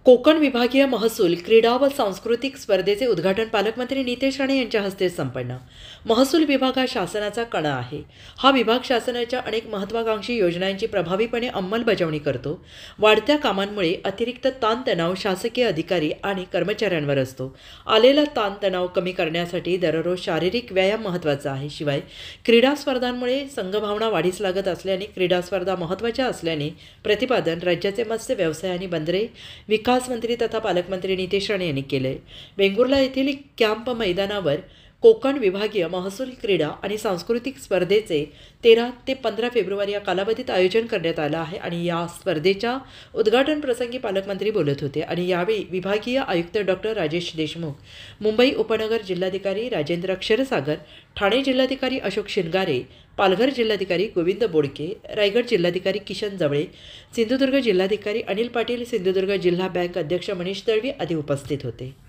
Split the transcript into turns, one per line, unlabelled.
कोकण विभागीय महसूल क्रीडा व सांस्कृतिक स्पर्धेचे उद्घाटन पालकमंत्री नितेश राणे यांच्या हस्ते संपन्न। महसूल विभाग हा शासनाचा कणा आहे। हा विभाग शासनाच्या अनेक महत्त्वाकांक्षी योजनांची प्रभावीपणे अंमलबजावणी करतो। वाढत्या कामांमुळे अतिरिक्त ताणतणाव शासकीय अधिकारी आणि कर्मचाऱ्यांवर असतो। आलेला ताणतणाव कमी करण्यासाठी दररोज शारीरिक व्यायाम महत्त्वाचा आहे। शिवाय क्रीडा स्पर्धांमुळे संघभावना वाढीस लागत असल्याने क्रीडा स्पर्धा महत्त्वाच्या असल्याने प्रतिपादन राज्याचे मत्स्य व्यवसाय आणि बंदरे विकास मंत्री तथा पालकमंत्री नितेश राणे यांनी केले। वेंगुर्ला येथील कॅम्प मैदानावर कोकण विभागीय महसूल क्रीडा आणि सांस्कृतिक स्पर्धेचे 13 ते 15 फेब्रुवारी या कालावधीत आयोजन करण्यात आलं आहे आणि या स्पर्धेच्या उद्घाटन प्रसंगी पालकमंत्री बोलत होते आणि यावेळी विभागीय आयुक्त डॉक्टर राजेश देशमुख, मुंबई उपनगर जिल्हाधिकारी राजेंद्र क्षीरसागर, ठाणे जिल्हाधिकारी अशोक शिंगारे, पालघर जिल्हाधिकारी गोविंद बोडके, रायगड जिल्हाधिकारी किशन जवळे, सिंधुदुर्ग जिल्हाधिकारी अनिल पाटील, सिंधुदुर्ग जिल्हा बँक अध्यक्ष मनीष दळवी आदी उपस्थित होते।